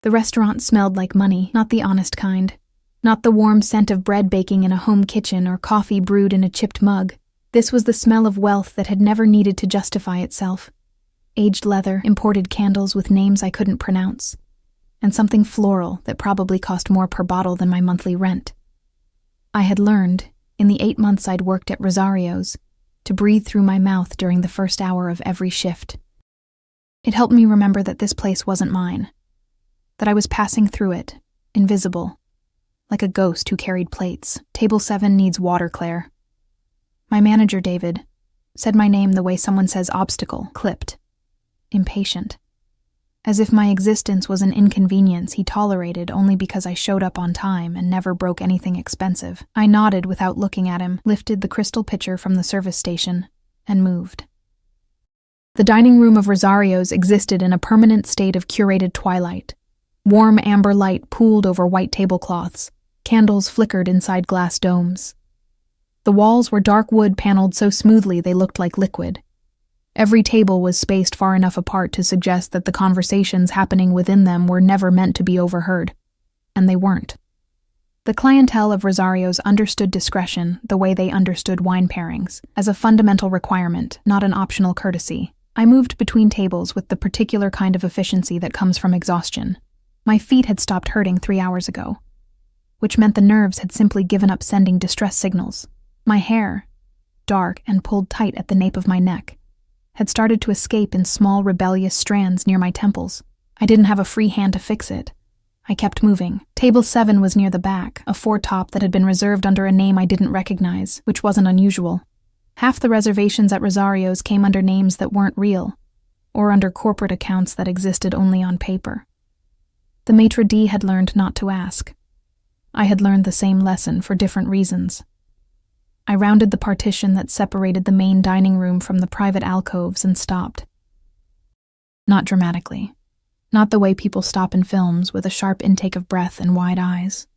The restaurant smelled like money, not the honest kind. Not the warm scent of bread baking in a home kitchen or coffee brewed in a chipped mug. This was the smell of wealth that had never needed to justify itself. Aged leather, imported candles with names I couldn't pronounce, and something floral that probably cost more per bottle than my monthly rent. I had learned, in the 8 months I'd worked at Rosario's, to breathe through my mouth during the first hour of every shift. It helped me remember that this place wasn't mine, that I was passing through it, invisible, like a ghost who carried plates. Table 7 needs water, Claire. My manager, David, said my name the way someone says obstacle, clipped. Impatient. As if my existence was an inconvenience he tolerated only because I showed up on time and never broke anything expensive. I nodded without looking at him, lifted the crystal pitcher from the service station, and moved. The dining room of Rosario's existed in a permanent state of curated twilight. Warm amber light pooled over white tablecloths. Candles flickered inside glass domes. The walls were dark wood paneled so smoothly they looked like liquid. Every table was spaced far enough apart to suggest that the conversations happening within them were never meant to be overheard. And they weren't. The clientele of Rosario's understood discretion the way they understood wine pairings, as a fundamental requirement, not an optional courtesy. I moved between tables with the particular kind of efficiency that comes from exhaustion. My feet had stopped hurting 3 hours ago, which meant the nerves had simply given up sending distress signals. My hair, dark and pulled tight at the nape of my neck, had started to escape in small rebellious strands near my temples. I didn't have a free hand to fix it. I kept moving. Table 7 was near the back, a foretop that had been reserved under a name I didn't recognize, which wasn't unusual. Half the reservations at Rosario's came under names that weren't real, or under corporate accounts that existed only on paper. The maitre d' had learned not to ask. I had learned the same lesson for different reasons. I rounded the partition that separated the main dining room from the private alcoves and stopped. Not dramatically. Not the way people stop in films with a sharp intake of breath and wide eyes.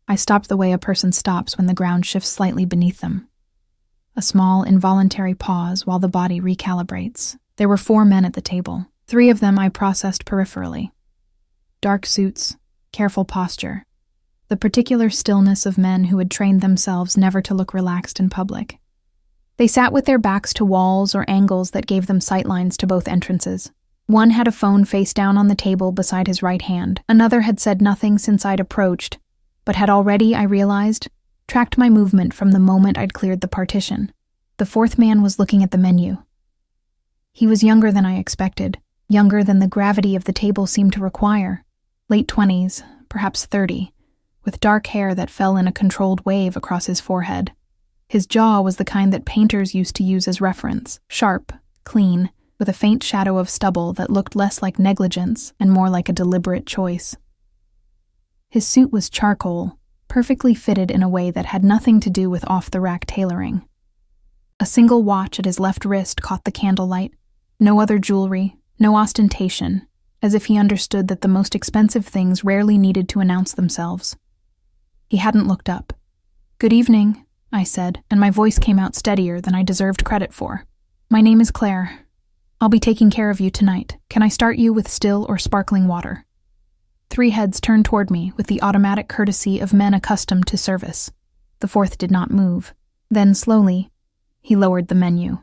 I stopped the way a person stops when the ground shifts slightly beneath them. A small, involuntary pause while the body recalibrates. There were 4 men at the table. 3 of them I processed peripherally. Dark suits, careful posture. The particular stillness of men who had trained themselves never to look relaxed in public. They sat with their backs to walls or angles that gave them sightlines to both entrances. One had a phone face down on the table beside his right hand. Another had said nothing since I'd approached, but had already, I realized, tracked my movement from the moment I'd cleared the partition. The 4th man was looking at the menu. He was younger than I expected, younger than the gravity of the table seemed to require. Late 20s, perhaps 30. With dark hair that fell in a controlled wave across his forehead. His jaw was the kind that painters used to use as reference, sharp, clean, with a faint shadow of stubble that looked less like negligence and more like a deliberate choice. His suit was charcoal, perfectly fitted in a way that had nothing to do with off-the-rack tailoring. A single watch at his left wrist caught the candlelight, no other jewelry, no ostentation, as if he understood that the most expensive things rarely needed to announce themselves. He hadn't looked up. "Good evening," I said, and my voice came out steadier than I deserved credit for. "My name is Claire. I'll be taking care of you tonight. Can I start you with still or sparkling water?" 3 heads turned toward me with the automatic courtesy of men accustomed to service. The 4th did not move. Then, slowly, he lowered the menu.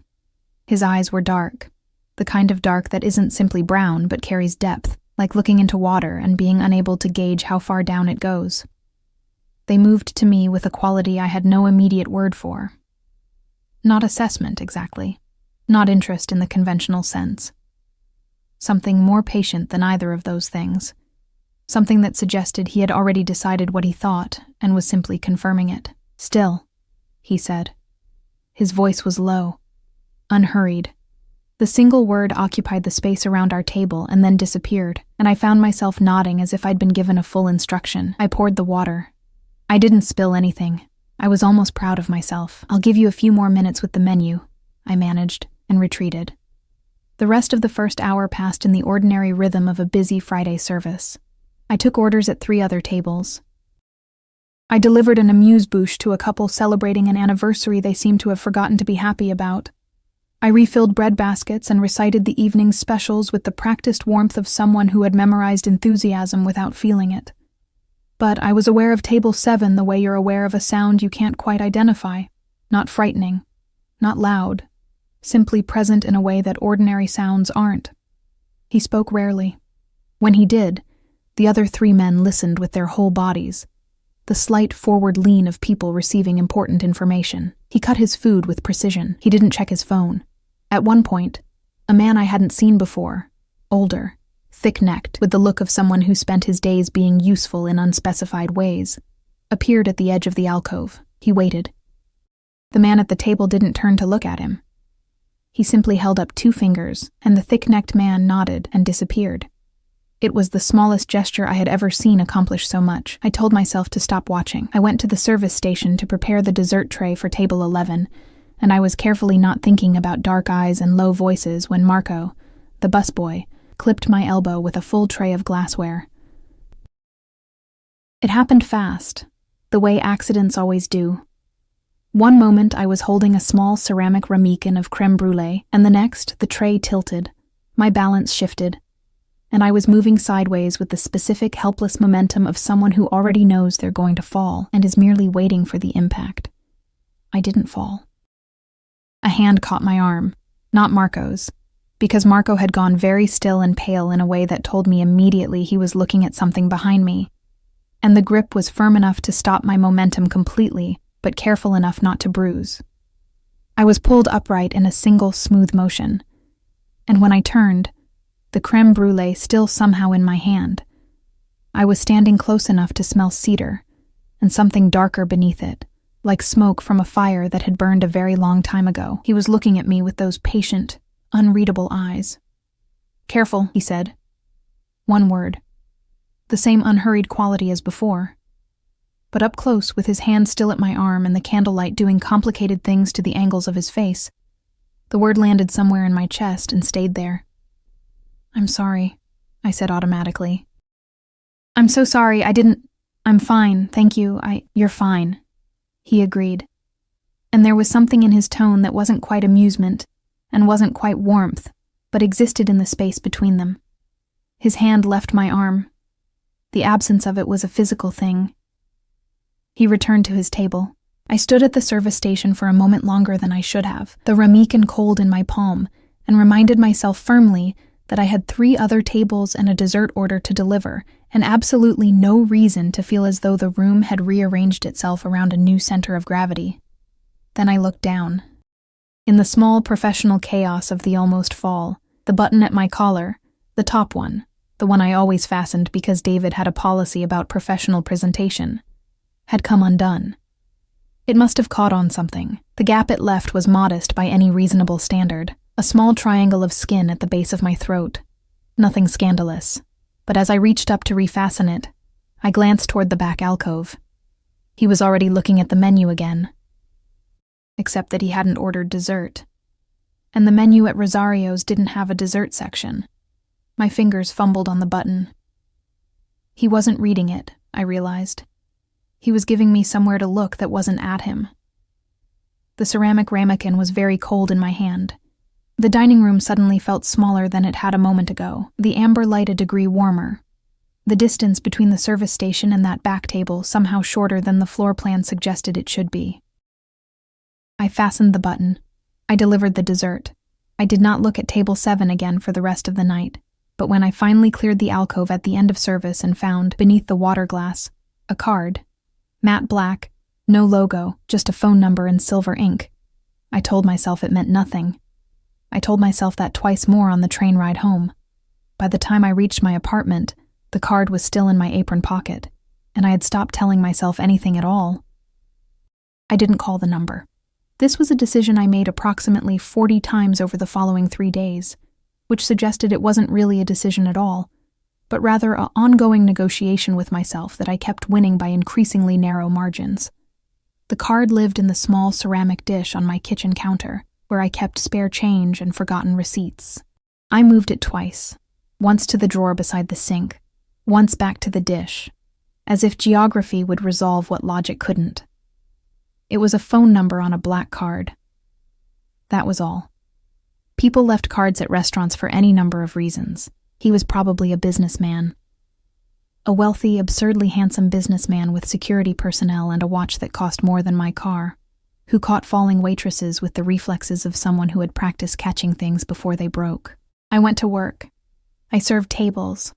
His eyes were dark, the kind of dark that isn't simply brown but carries depth, like looking into water and being unable to gauge how far down it goes. They moved to me with a quality I had no immediate word for. Not assessment, exactly. Not interest in the conventional sense. Something more patient than either of those things. Something that suggested he had already decided what he thought and was simply confirming it. "Still," he said. His voice was low, unhurried. The single word occupied the space around our table and then disappeared, and I found myself nodding as if I'd been given a full instruction. I poured the water. I didn't spill anything. I was almost proud of myself. "I'll give you a few more minutes with the menu," I managed, and retreated. The rest of the first hour passed in the ordinary rhythm of a busy Friday service. I took orders at 3 other tables. I delivered an amuse-bouche to a couple celebrating an anniversary they seemed to have forgotten to be happy about. I refilled bread baskets and recited the evening's specials with the practiced warmth of someone who had memorized enthusiasm without feeling it. But I was aware of table 7 the way you're aware of a sound you can't quite identify. Not frightening, not loud, simply present in a way that ordinary sounds aren't. He spoke rarely. When he did, the other 3 men listened with their whole bodies, the slight forward lean of people receiving important information. He cut his food with precision. He didn't check his phone. At one point, a man I hadn't seen before, older, thick-necked, with the look of someone who spent his days being useful in unspecified ways, appeared at the edge of the alcove. He waited. The man at the table didn't turn to look at him. He simply held up 2 fingers, and the thick-necked man nodded and disappeared. It was the smallest gesture I had ever seen accomplish so much. I told myself to stop watching. I went to the service station to prepare the dessert tray for table 11, and I was carefully not thinking about dark eyes and low voices when Marco, the busboy, clipped my elbow with a full tray of glassware. It happened fast, the way accidents always do. One moment I was holding a small ceramic ramekin of creme brulee, and the next the tray tilted. My balance shifted, and I was moving sideways with the specific helpless momentum of someone who already knows they're going to fall and is merely waiting for the impact. I didn't fall. A hand caught my arm, not Marco's, because Marco had gone very still and pale in a way that told me immediately he was looking at something behind me, and the grip was firm enough to stop my momentum completely, but careful enough not to bruise. I was pulled upright in a single smooth motion, and when I turned, the creme brulee still somehow in my hand, I was standing close enough to smell cedar, and something darker beneath it, like smoke from a fire that had burned a very long time ago. He was looking at me with those patient, unreadable eyes. "Careful," he said. One word. The same unhurried quality as before. But up close, with his hand still at my arm and the candlelight doing complicated things to the angles of his face, the word landed somewhere in my chest and stayed there. "I'm sorry," I said automatically. "I'm so sorry, I'm fine, thank you, You're fine," he agreed. And there was something in his tone that wasn't quite amusement, and wasn't quite warmth, but existed in the space between them. His hand left my arm. The absence of it was a physical thing. He returned to his table. I stood at the service station for a moment longer than I should have, the ramekin cold in my palm, and reminded myself firmly that I had 3 other tables and a dessert order to deliver, and absolutely no reason to feel as though the room had rearranged itself around a new center of gravity. Then I looked down. In the small professional chaos of the almost fall, the button at my collar, the top one, the one I always fastened because David had a policy about professional presentation, had come undone. It must have caught on something. The gap it left was modest by any reasonable standard, a small triangle of skin at the base of my throat. Nothing scandalous. But as I reached up to refasten it, I glanced toward the back alcove. He was already looking at the menu again. Except that he hadn't ordered dessert. And the menu at Rosario's didn't have a dessert section. My fingers fumbled on the button. He wasn't reading it, I realized. He was giving me somewhere to look that wasn't at him. The ceramic ramekin was very cold in my hand. The dining room suddenly felt smaller than it had a moment ago, the amber light a degree warmer. The distance between the service station and that back table somehow shorter than the floor plan suggested it should be. I fastened the button. I delivered the dessert. I did not look at table 7 again for the rest of the night, but when I finally cleared the alcove at the end of service and found, beneath the water glass, a card, matte black, no logo, just a phone number in silver ink, I told myself it meant nothing. I told myself that twice more on the train ride home. By the time I reached my apartment, the card was still in my apron pocket, and I had stopped telling myself anything at all. I didn't call the number. This was a decision I made approximately 40 times over the following 3 days, which suggested it wasn't really a decision at all, but rather an ongoing negotiation with myself that I kept winning by increasingly narrow margins. The card lived in the small ceramic dish on my kitchen counter, where I kept spare change and forgotten receipts. I moved it twice, once to the drawer beside the sink, once back to the dish, as if geography would resolve what logic couldn't. It was a phone number on a black card. That was all. People left cards at restaurants for any number of reasons. He was probably a businessman. A wealthy, absurdly handsome businessman with security personnel and a watch that cost more than my car, who caught falling waitresses with the reflexes of someone who had practiced catching things before they broke. I went to work. I served tables.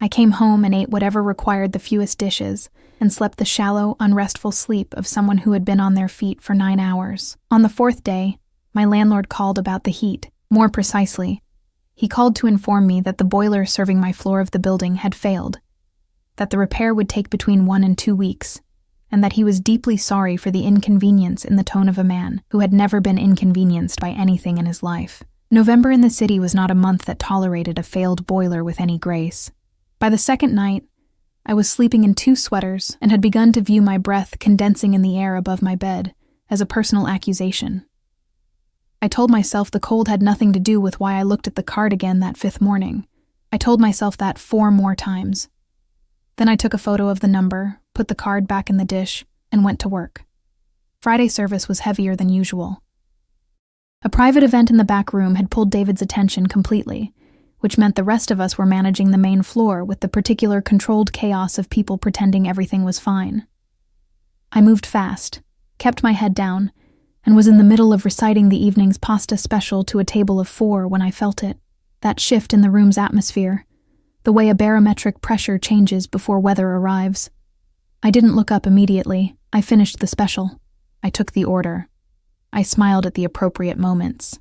I came home and ate whatever required the fewest dishes, and slept the shallow, unrestful sleep of someone who had been on their feet for 9 hours. On the 4th day, my landlord called about the heat. More precisely, he called to inform me that the boiler serving my floor of the building had failed, that the repair would take between 1 and 2 weeks, and that he was deeply sorry for the inconvenience in the tone of a man who had never been inconvenienced by anything in his life. November in the city was not a month that tolerated a failed boiler with any grace. By the 2nd night, I was sleeping in 2 sweaters and had begun to view my breath condensing in the air above my bed as a personal accusation. I told myself the cold had nothing to do with why I looked at the card again that 5th morning. I told myself that 4 more times. Then I took a photo of the number, put the card back in the dish, and went to work. Friday service was heavier than usual. A private event in the back room had pulled David's attention completely, which meant the rest of us were managing the main floor with the particular controlled chaos of people pretending everything was fine. I moved fast, kept my head down, and was in the middle of reciting the evening's pasta special to a table of 4 when I felt it, that shift in the room's atmosphere, the way a barometric pressure changes before weather arrives. I didn't look up immediately. I finished the special. I took the order. I smiled at the appropriate moments.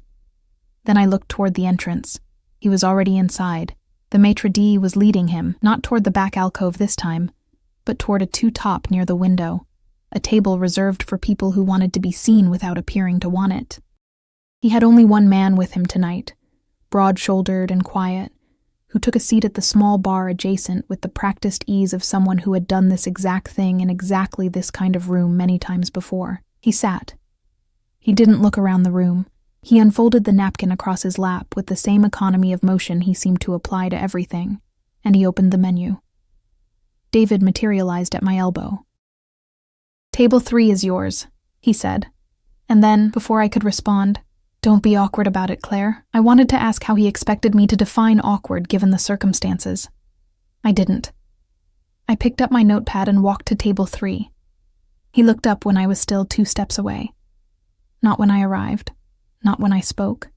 Then I looked toward the entrance. He was already inside. The maitre d' was leading him, not toward the back alcove this time, but toward a 2-top near the window, a table reserved for people who wanted to be seen without appearing to want it. He had only one man with him tonight, broad-shouldered and quiet, who took a seat at the small bar adjacent with the practiced ease of someone who had done this exact thing in exactly this kind of room many times before. He sat. He didn't look around the room. He unfolded the napkin across his lap with the same economy of motion he seemed to apply to everything, and he opened the menu. David materialized at my elbow. "Table 3 is yours," he said. And then, before I could respond, "Don't be awkward about it, Claire." I wanted to ask how he expected me to define awkward given the circumstances. I didn't. I picked up my notepad and walked to table 3. He looked up when I was still 2 steps away. Not when I arrived. Not when I spoke.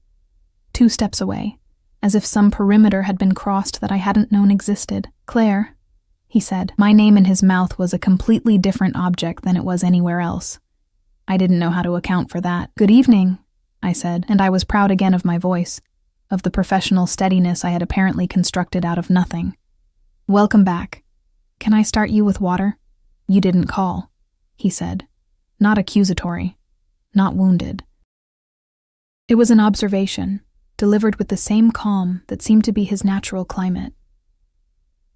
2 steps away, as if some perimeter had been crossed that I hadn't known existed. "Claire," he said. My name in his mouth was a completely different object than it was anywhere else. I didn't know how to account for that. "Good evening," I said, and I was proud again of my voice, of the professional steadiness I had apparently constructed out of nothing. "Welcome back. Can I start you with water?" "You didn't call," he said. Not accusatory. Not wounded. It was an observation, delivered with the same calm that seemed to be his natural climate.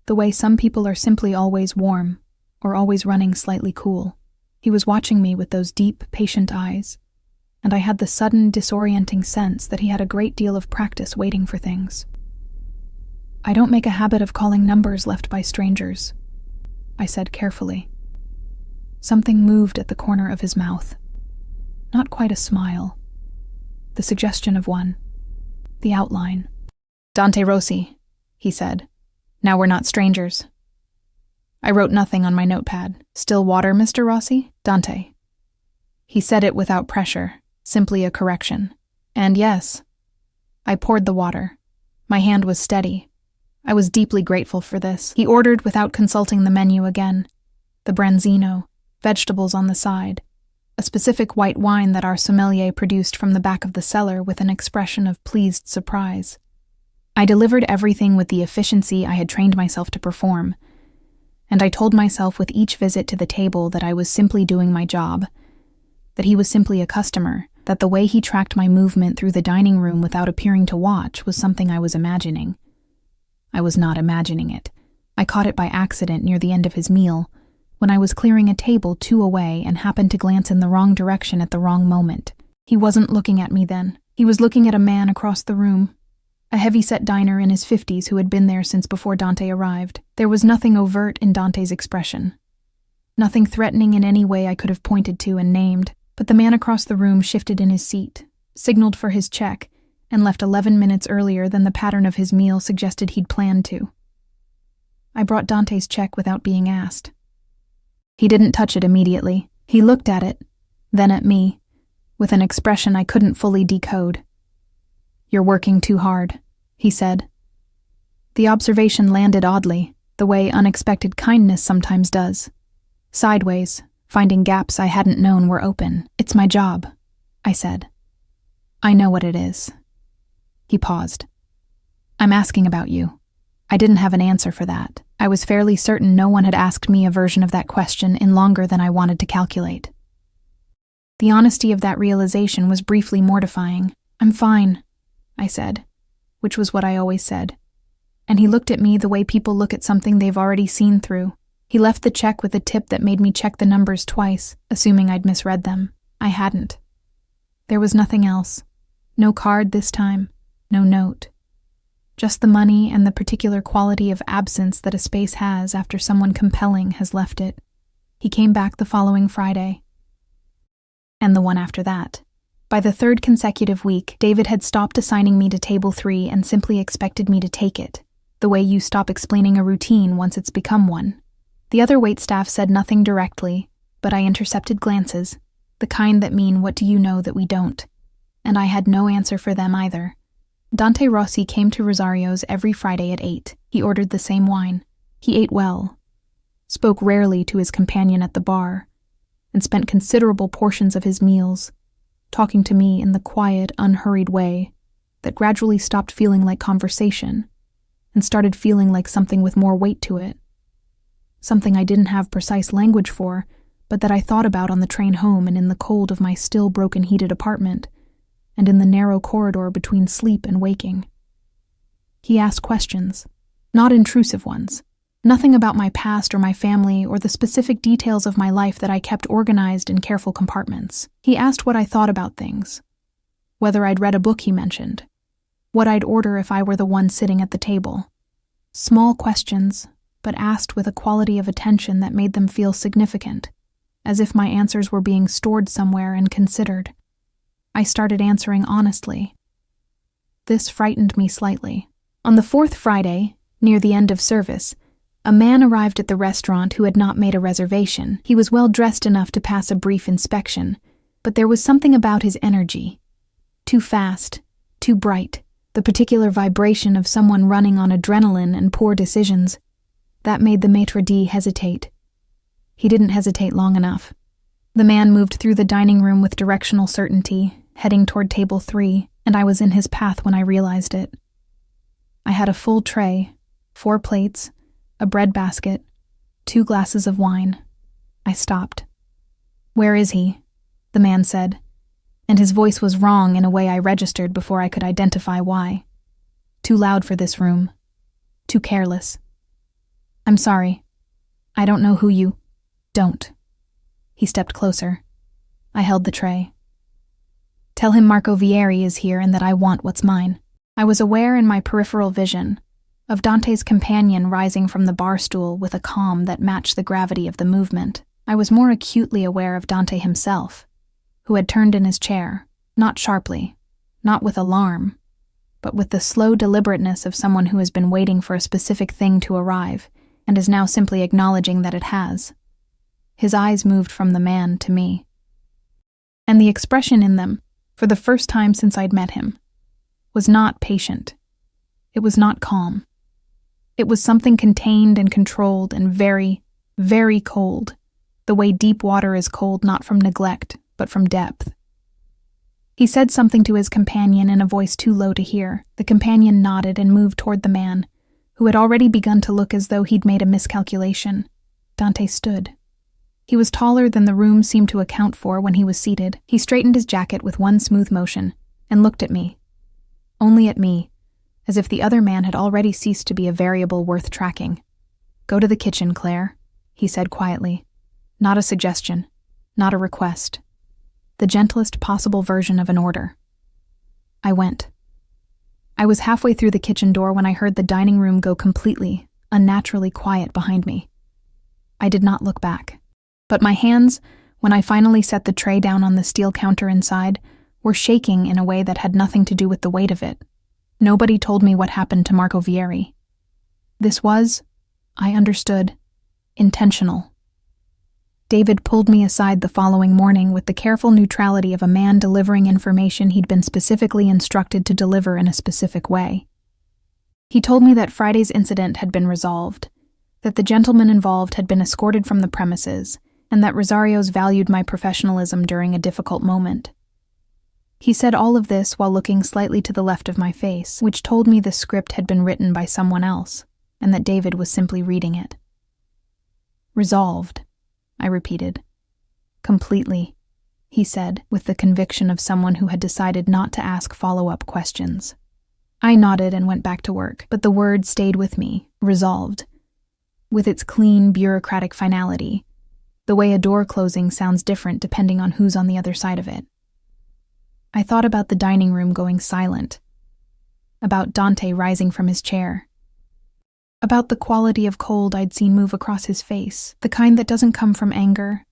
The way some people are simply always warm, or always running slightly cool. He was watching me with those deep, patient eyes, and I had the sudden, disorienting sense that he had a great deal of practice waiting for things. "I don't make a habit of calling numbers left by strangers," I said carefully. Something moved at the corner of his mouth. Not quite a smile. The suggestion of one. The outline. "Dante Rossi," he said. "Now we're not strangers." I wrote nothing on my notepad. "Still water, Mr. Rossi? Dante." He said it without pressure, simply a correction. And yes, I poured the water. My hand was steady. I was deeply grateful for this. He ordered without consulting the menu again. The branzino, vegetables on the side, a specific white wine that our sommelier produced from the back of the cellar with an expression of pleased surprise. I delivered everything with the efficiency I had trained myself to perform, and I told myself with each visit to the table that I was simply doing my job, that he was simply a customer, that the way he tracked my movement through the dining room without appearing to watch was something I was imagining. I was not imagining it. I caught it by accident near the end of his meal, when I was clearing a table 2 away and happened to glance in the wrong direction at the wrong moment. He wasn't looking at me then. He was looking at a man across the room, a heavy-set diner in his 50s who had been there since before Dante arrived. There was nothing overt in Dante's expression, nothing threatening in any way I could have pointed to and named, but the man across the room shifted in his seat, signaled for his check, and left 11 minutes earlier than the pattern of his meal suggested he'd planned to. I brought Dante's check without being asked. He didn't touch it immediately. He looked at it, then at me, with an expression I couldn't fully decode. "You're working too hard," he said. The observation landed oddly, the way unexpected kindness sometimes does. Sideways, finding gaps I hadn't known were open. "It's my job," I said. "I know what it is." He paused. "I'm asking about you." I didn't have an answer for that. I was fairly certain no one had asked me a version of that question in longer than I wanted to calculate. The honesty of that realization was briefly mortifying. "I'm fine," I said, which was what I always said. And he looked at me the way people look at something they've already seen through. He left the check with a tip that made me check the numbers twice, assuming I'd misread them. I hadn't. There was nothing else. No card this time, no note. Just the money and the particular quality of absence that a space has after someone compelling has left it. He came back the following Friday. And the one after that. By the third consecutive week, David had stopped assigning me to table 3 and simply expected me to take it, the way you stop explaining a routine once it's become one. The other waitstaff said nothing directly, but I intercepted glances, the kind that mean, "What do you know that we don't?" And I had no answer for them either. Dante Rossi came to Rosario's every Friday at 8. He ordered the same wine. He ate well, spoke rarely to his companion at the bar, and spent considerable portions of his meals talking to me in the quiet, unhurried way that gradually stopped feeling like conversation and started feeling like something with more weight to it. Something I didn't have precise language for, but that I thought about on the train home and in the cold of my still broken heated apartment, and in the narrow corridor between sleep and waking. He asked questions, not intrusive ones. Nothing about my past or my family or the specific details of my life that I kept organized in careful compartments. He asked what I thought about things, whether I'd read a book he mentioned, what I'd order if I were the one sitting at the table. Small questions, but asked with a quality of attention that made them feel significant, as if my answers were being stored somewhere and considered. I started answering honestly. This frightened me slightly. On the 4th Friday, near the end of service, a man arrived at the restaurant who had not made a reservation. He was well dressed enough to pass a brief inspection, but there was something about his energy. Too fast, too bright, the particular vibration of someone running on adrenaline and poor decisions. That made the maitre d' hesitate. He didn't hesitate long enough. The man moved through the dining room with directional certainty, heading toward table 3, and I was in his path when I realized it. I had a full tray, 4 plates, a bread basket, 2 glasses of wine. I stopped. "Where is he?" the man said, and his voice was wrong in a way I registered before I could identify why. Too loud for this room. Too careless. "I'm sorry. I don't know who you..." "Don't." He stepped closer. I held the tray. "Tell him Marco Vieri is here and that I want what's mine." I was aware in my peripheral vision of Dante's companion rising from the bar stool with a calm that matched the gravity of the movement. I was more acutely aware of Dante himself, who had turned in his chair, not sharply, not with alarm, but with the slow deliberateness of someone who has been waiting for a specific thing to arrive and is now simply acknowledging that it has. His eyes moved from the man to me. And the expression in them, for the first time since I'd met him, was not patient. It was not calm. It was something contained and controlled and very, very cold, the way deep water is cold not from neglect, but from depth. He said something to his companion in a voice too low to hear. The companion nodded and moved toward the man, who had already begun to look as though he'd made a miscalculation. Dante stood. He was taller than the room seemed to account for when he was seated. He straightened his jacket with one smooth motion and looked at me. Only at me, as if the other man had already ceased to be a variable worth tracking. "Go to the kitchen, Claire," he said quietly. Not a suggestion, not a request. The gentlest possible version of an order. I went. I was halfway through the kitchen door when I heard the dining room go completely, unnaturally quiet behind me. I did not look back. But my hands, when I finally set the tray down on the steel counter inside, were shaking in a way that had nothing to do with the weight of it. Nobody told me what happened to Marco Vieri. This was, I understood, intentional. David pulled me aside the following morning with the careful neutrality of a man delivering information he'd been specifically instructed to deliver in a specific way. He told me that Friday's incident had been resolved, that the gentleman involved had been escorted from the premises, and that Rosario's valued my professionalism during a difficult moment. He said all of this while looking slightly to the left of my face, which told me the script had been written by someone else, and that David was simply reading it. Resolved, I repeated. Completely, he said, with the conviction of someone who had decided not to ask follow-up questions. I nodded and went back to work, but the word stayed with me, resolved. With its clean, bureaucratic finality, the way a door closing sounds different depending on who's on the other side of it. I thought about the dining room going silent, about Dante rising from his chair, about the quality of cold I'd seen move across his face, the kind that doesn't come from anger,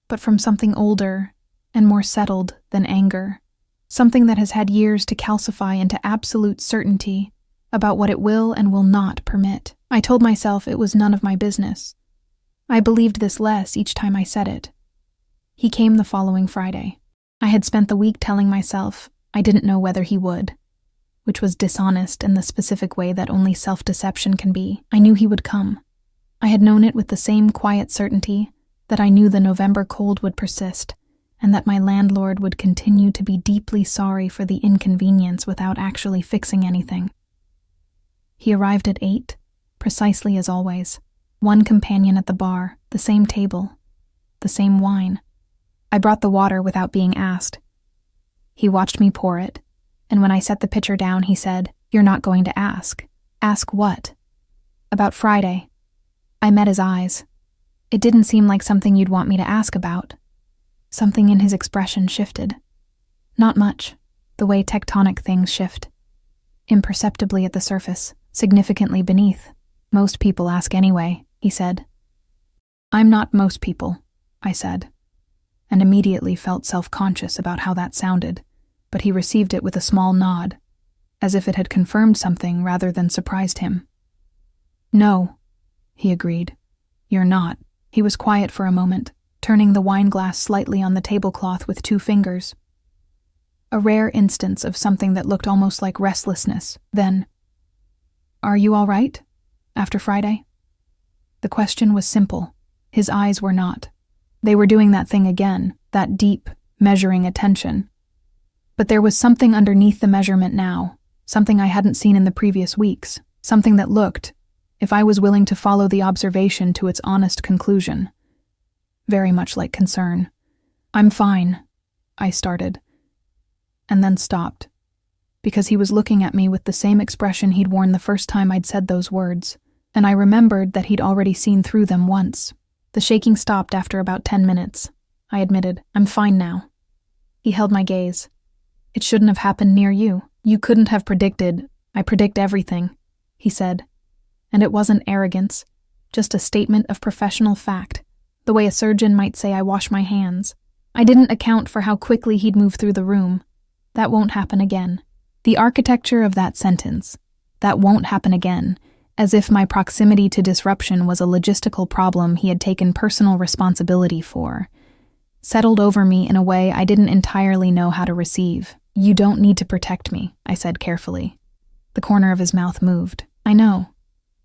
but from something older and more settled than anger, something that has had years to calcify into absolute certainty about what it will and will not permit. I told myself it was none of my business. I believed this less each time I said it. He came the following Friday. I had spent the week telling myself I didn't know whether he would, which was dishonest in the specific way that only self-deception can be. I knew he would come. I had known it with the same quiet certainty that I knew the November cold would persist, and that my landlord would continue to be deeply sorry for the inconvenience without actually fixing anything. He arrived at 8, precisely as always. One companion at the bar, the same table, the same wine. I brought the water without being asked. He watched me pour it, and when I set the pitcher down, he said, "You're not going to ask." Ask what? About Friday. I met his eyes. It didn't seem like something you'd want me to ask about. Something in his expression shifted. Not much, the way tectonic things shift. Imperceptibly at the surface, significantly beneath. Most people ask anyway, he said. I'm not most people, I said, and immediately felt self-conscious about how that sounded, but he received it with a small nod, as if it had confirmed something rather than surprised him. No, he agreed. You're not. He was quiet for a moment, turning the wine glass slightly on the tablecloth with 2 fingers. A rare instance of something that looked almost like restlessness. Then, "Are you all right? After Friday?" The question was simple. His eyes were not. They were doing that thing again, that deep, measuring attention. But there was something underneath the measurement now, something I hadn't seen in the previous weeks, something that looked, if I was willing to follow the observation to its honest conclusion, very much like concern. "I'm fine," I started, and then stopped, because he was looking at me with the same expression he'd worn the first time I'd said those words, and I remembered that he'd already seen through them once. The shaking stopped after about 10 minutes. I admitted, "I'm fine now." He held my gaze. "It shouldn't have happened near you. You couldn't have predicted. I predict everything," he said. And it wasn't arrogance, just a statement of professional fact, the way a surgeon might say I wash my hands. I didn't account for how quickly he'd move through the room. That won't happen again. The architecture of that sentence, that won't happen again, as if my proximity to disruption was a logistical problem he had taken personal responsibility for, settled over me in a way I didn't entirely know how to receive. "You don't need to protect me," I said carefully. The corner of his mouth moved. "I know,"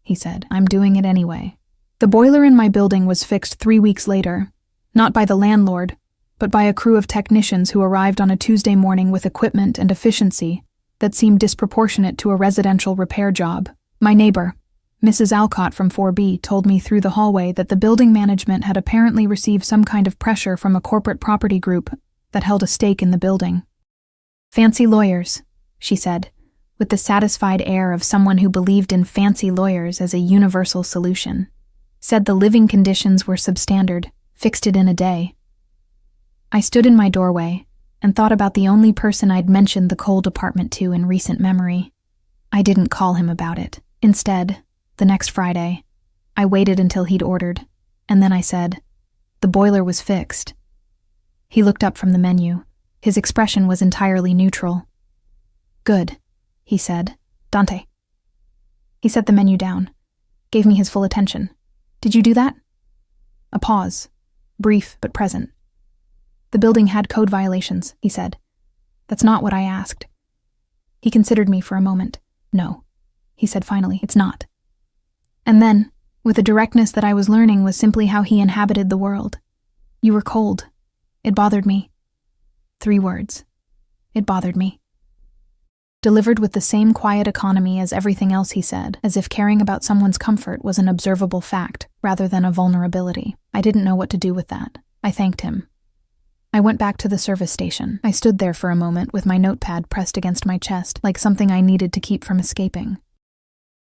he said. "I'm doing it anyway." The boiler in my building was fixed 3 weeks later, not by the landlord, but by a crew of technicians who arrived on a Tuesday morning with equipment and efficiency that seemed disproportionate to a residential repair job. My neighbor, Mrs. Alcott from 4B, told me through the hallway that the building management had apparently received some kind of pressure from a corporate property group that held a stake in the building. "Fancy lawyers," she said, with the satisfied air of someone who believed in fancy lawyers as a universal solution. Said the living conditions were substandard, fixed it in a day. I stood in my doorway and thought about the only person I'd mentioned the coal department to in recent memory. I didn't call him about it. Instead, the next Friday, I waited until he'd ordered, and then I said, "The boiler was fixed." He looked up from the menu, His expression was entirely neutral. "Good," he said. "Dante." He set the menu down, gave me his full attention. "Did you do that?" A pause, brief but present. "The building had code violations," he said. "That's not what I asked." He considered me for a moment. "No," he said finally, "it's not." And then, with a directness that I was learning was simply how he inhabited the world. "You were cold. It bothered me." 3 words. It bothered me. Delivered with the same quiet economy as everything else he said, as if caring about someone's comfort was an observable fact rather than a vulnerability. I didn't know what to do with that. I thanked him. I went back to the service station. I stood there for a moment with my notepad pressed against my chest, like something I needed to keep from escaping.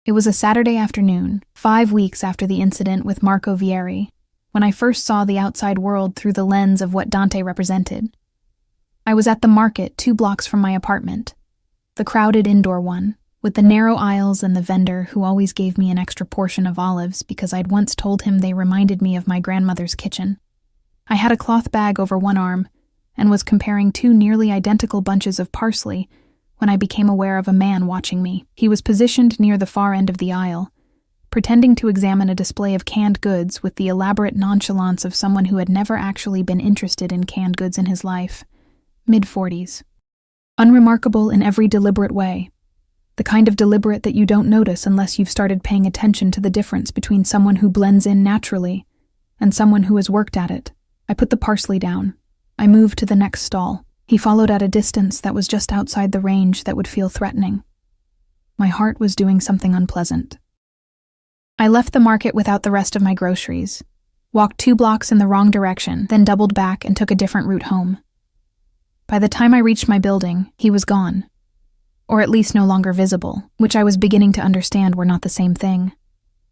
It was a Saturday afternoon, 5 weeks after the incident with Marco Vieri, when I first saw the outside world through the lens of what Dante represented. I was at the market 2 blocks from my apartment, the crowded indoor one, with the narrow aisles and the vendor who always gave me an extra portion of olives because I'd once told him they reminded me of my grandmother's kitchen. I had a cloth bag over one arm and was comparing 2 nearly identical bunches of parsley when I became aware of a man watching me. He was positioned near the far end of the aisle, pretending to examine a display of canned goods with the elaborate nonchalance of someone who had never actually been interested in canned goods in his life. Mid-40s. Unremarkable in every deliberate way. The kind of deliberate that you don't notice unless you've started paying attention to the difference between someone who blends in naturally and someone who has worked at it. I put the parsley down. I moved to the next stall. He followed at a distance that was just outside the range that would feel threatening. My heart was doing something unpleasant. I left the market without the rest of my groceries, walked 2 blocks in the wrong direction, then doubled back and took a different route home. By the time I reached my building, he was gone. Or at least no longer visible, which I was beginning to understand were not the same thing.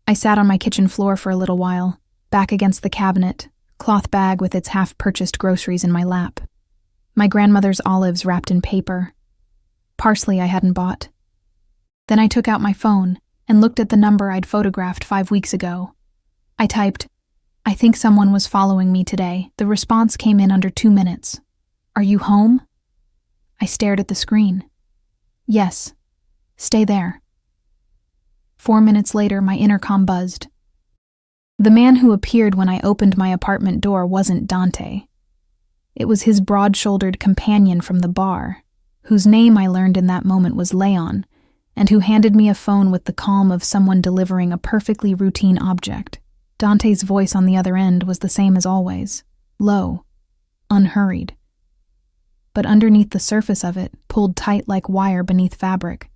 I sat on my kitchen floor for a little while, back against the cabinet, cloth bag with its half-purchased groceries in my lap. My grandmother's olives wrapped in paper. Parsley I hadn't bought. Then I took out my phone and looked at the number I'd photographed 5 weeks ago. I typed, "I think someone was following me today." The response came in under 2 minutes. "Are you home?" I stared at the screen. "Yes. Stay there." 4 minutes later, my intercom buzzed. The man who appeared when I opened my apartment door wasn't Dante. It was his broad-shouldered companion from the bar, whose name I learned in that moment was Leon, and who handed me a phone with the calm of someone delivering a perfectly routine object. Dante's voice on the other end was the same as always, low, unhurried. But underneath the surface of it, pulled tight like wire beneath fabric,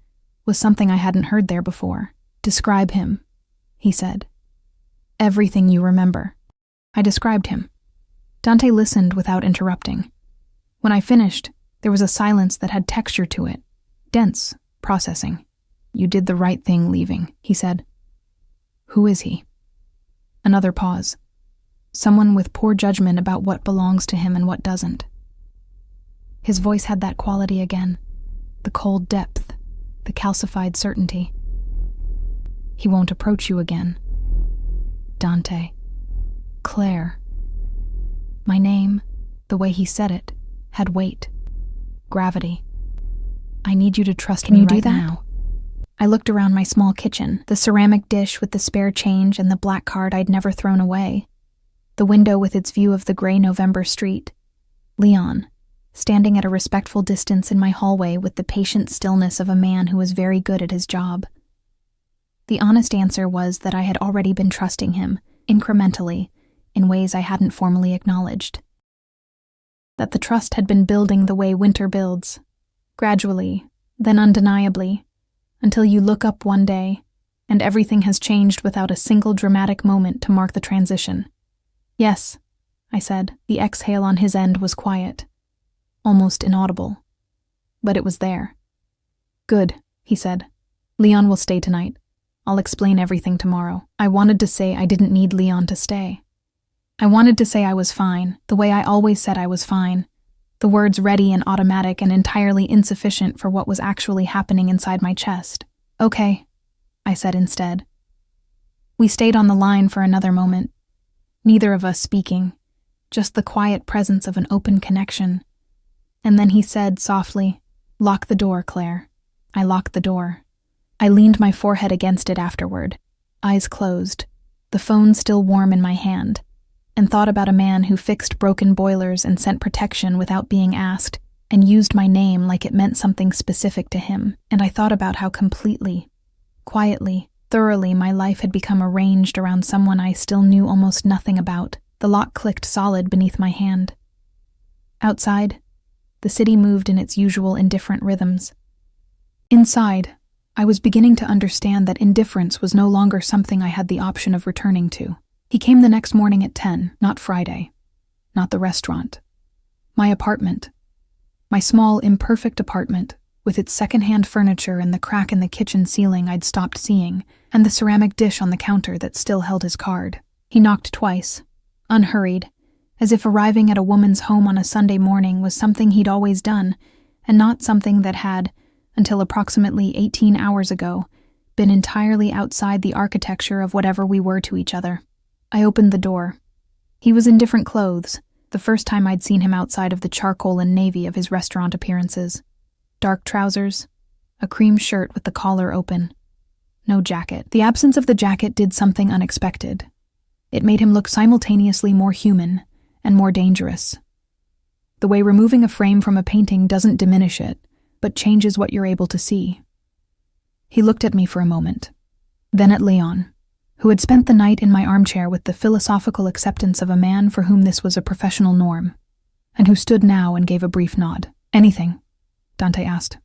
was something I hadn't heard there before. "Describe him," he said. "Everything you remember." I described him. Dante listened without interrupting. When I finished, there was a silence that had texture to it, dense, processing. "You did the right thing leaving," he said. "Who is he?" Another pause. Someone with poor judgment about what belongs to him and what doesn't. His voice had that quality again, the cold depth, the calcified certainty. "He won't approach you again." Dante. Claire. My name, the way he said it, had weight, gravity. "I need you to trust me right now." I looked around my small kitchen, the ceramic dish with the spare change and the black card I'd never thrown away, the window with its view of the gray November street, Leon, standing at a respectful distance in my hallway with the patient stillness of a man who was very good at his job. The honest answer was that I had already been trusting him, incrementally, in ways I hadn't formally acknowledged. That the trust had been building the way winter builds, gradually, then undeniably, until you look up one day, and everything has changed without a single dramatic moment to mark the transition. "Yes," I said. The exhale on his end was quiet, almost inaudible, but it was there. "Good," he said. "Leon will stay tonight. I'll explain everything tomorrow." I wanted to say I didn't need Leon to stay. I wanted to say I was fine, the way I always said I was fine, the words ready and automatic and entirely insufficient for what was actually happening inside my chest. "Okay," I said instead. We stayed on the line for another moment, neither of us speaking, just the quiet presence of an open connection. And then he said softly, "Lock the door, Claire." I locked the door. I leaned my forehead against it afterward, eyes closed, the phone still warm in my hand, and thought about a man who fixed broken boilers and sent protection without being asked, and used my name like it meant something specific to him. And I thought about how completely, quietly, thoroughly my life had become arranged around someone I still knew almost nothing about. The lock clicked solid beneath my hand. Outside, the city moved in its usual indifferent rhythms. Inside, I was beginning to understand that indifference was no longer something I had the option of returning to. He came the next morning at 10, not Friday, not the restaurant. My apartment. My small, imperfect apartment, with its second-hand furniture and the crack in the kitchen ceiling I'd stopped seeing, and the ceramic dish on the counter that still held his card. He knocked twice, unhurried, as if arriving at a woman's home on a Sunday morning was something he'd always done, and not something that had, until approximately 18 hours ago, been entirely outside the architecture of whatever we were to each other. I opened the door. He was in different clothes, the first time I'd seen him outside of the charcoal and navy of his restaurant appearances. Dark trousers, a cream shirt with the collar open. No jacket. The absence of the jacket did something unexpected. It made him look simultaneously more human and more dangerous. The way removing a frame from a painting doesn't diminish it, but changes what you're able to see. He looked at me for a moment, then at Leon, who had spent the night in my armchair with the philosophical acceptance of a man for whom this was a professional norm, and who stood now and gave a brief nod. "Anything?" Dante asked.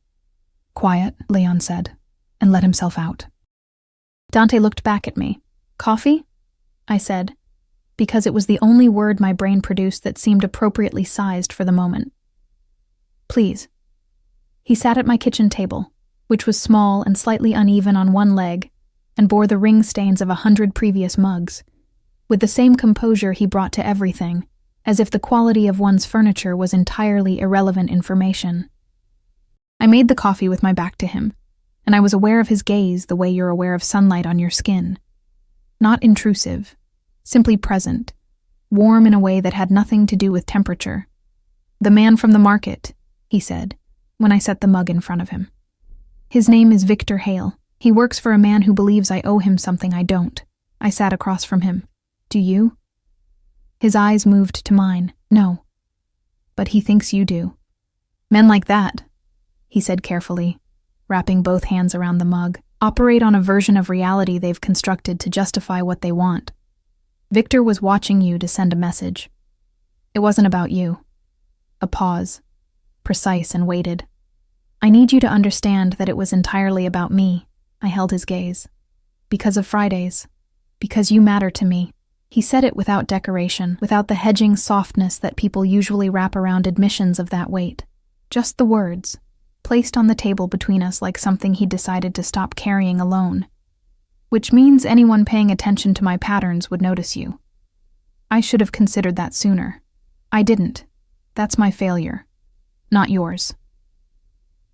"Quiet," Leon said, and let himself out. Dante looked back at me. "Coffee?" I said, because it was the only word my brain produced that seemed appropriately sized for the moment. "Please." He sat at my kitchen table, which was small and slightly uneven on one leg, and bore the ring stains of 100 previous mugs, with the same composure he brought to everything, as if the quality of one's furniture was entirely irrelevant information. I made the coffee with my back to him, and I was aware of his gaze the way you're aware of sunlight on your skin. Not intrusive, simply present, warm in a way that had nothing to do with temperature. "The man from the market," he said, when I set the mug in front of him. "His name is Victor Hale. He works for a man who believes I owe him something I don't." I sat across from him. "Do you?" His eyes moved to mine. "No. But he thinks you do." "Men like that," he said carefully, wrapping both hands around the mug, "operate on a version of reality they've constructed to justify what they want. Victor was watching you to send a message. It wasn't about you." A pause, precise and weighted. "I need you to understand that it was entirely about me." I held his gaze. "Because of Fridays. Because you matter to me." He said it without decoration, without the hedging softness that people usually wrap around admissions of that weight. Just the words, placed on the table between us like something he'd decided to stop carrying alone. "Which means anyone paying attention to my patterns would notice you. I should have considered that sooner. I didn't. That's my failure. Not yours."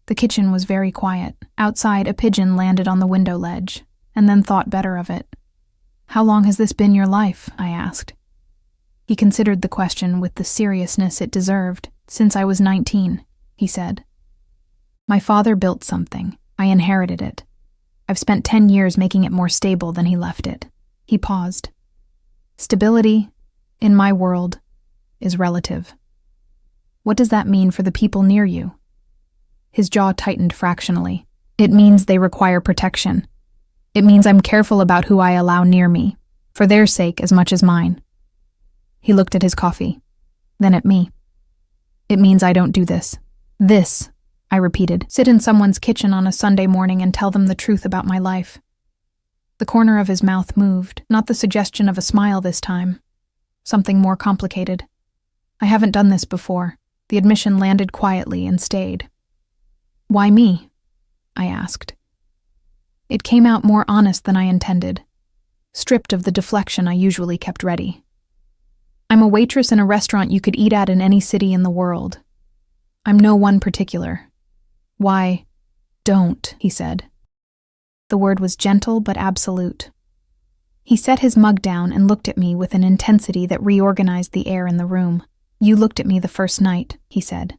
The kitchen was very quiet. Outside, a pigeon landed on the window ledge, and then thought better of it. "How long has this been your life?" I asked. He considered the question with the seriousness it deserved. "Since I was 19, he said. "My father built something. I inherited it. I've spent 10 years making it more stable than he left it." He paused. "Stability, in my world, is relative." "What does that mean for the people near you?" His jaw tightened fractionally. "It means they require protection. It means I'm careful about who I allow near me, for their sake as much as mine." He looked at his coffee, then at me. "It means I don't do this." "This," I repeated, "sit in someone's kitchen on a Sunday morning and tell them the truth about my life." The corner of his mouth moved, not the suggestion of a smile this time. Something more complicated. "I haven't done this before." The admission landed quietly and stayed. "Why me?" I asked. It came out more honest than I intended, stripped of the deflection I usually kept ready. "I'm a waitress in a restaurant you could eat at in any city in the world. I'm no one particular." "Why, don't," he said. The word was gentle but absolute. He set his mug down and looked at me with an intensity that reorganized the air in the room. "You looked at me the first night," he said.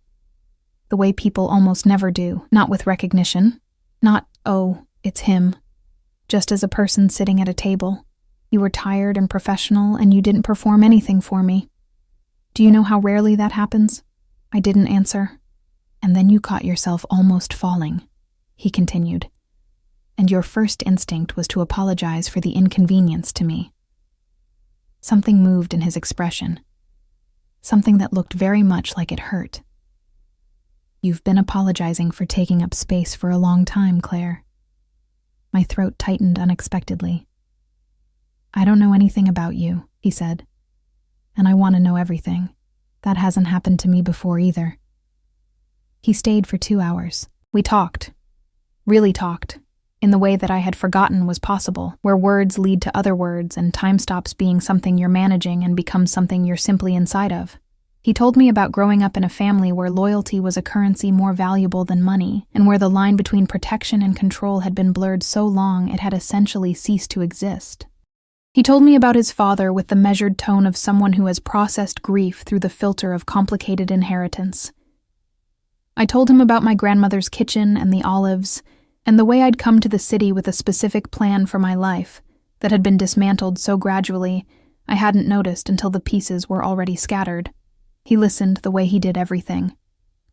the way people almost never do, not with recognition, not, oh, it's him. Just as a person sitting at a table. You were tired and professional, and you didn't perform anything for me. Do you know how rarely that happens? I didn't answer. And then you caught yourself almost falling, he continued. And your first instinct was to apologize for the inconvenience to me. Something moved in his expression. Something that looked very much like it hurt. You've been apologizing for taking up space for a long time, Claire. My throat tightened unexpectedly. I don't know anything about you, he said. And I want to know everything. That hasn't happened to me before either. He stayed for 2 hours. We talked. Really talked. In the way that I had forgotten was possible, where words lead to other words and time stops being something you're managing and becomes something you're simply inside of. He told me about growing up in a family where loyalty was a currency more valuable than money, and where the line between protection and control had been blurred so long it had essentially ceased to exist. He told me about his father with the measured tone of someone who has processed grief through the filter of complicated inheritance. I told him about my grandmother's kitchen and the olives, and the way I'd come to the city with a specific plan for my life that had been dismantled so gradually I hadn't noticed until the pieces were already scattered. He listened the way he did everything,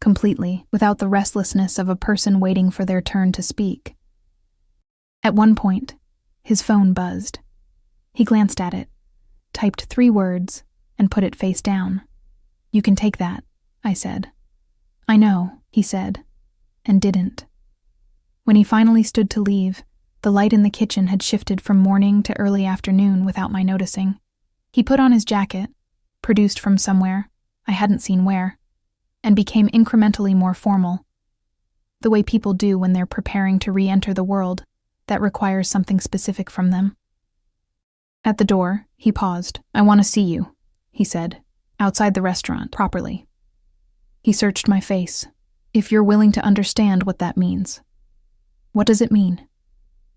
completely, without the restlessness of a person waiting for their turn to speak. At one point, his phone buzzed. He glanced at it, typed 3 words, and put it face down. You can take that, I said. I know, he said, and didn't. When he finally stood to leave, the light in the kitchen had shifted from morning to early afternoon without my noticing. He put on his jacket, produced from somewhere, I hadn't seen where, and became incrementally more formal. The way people do when they're preparing to re-enter the world that requires something specific from them. At the door, he paused. I want to see you, he said, outside the restaurant, properly. He searched my face. If you're willing to understand what that means. What does it mean?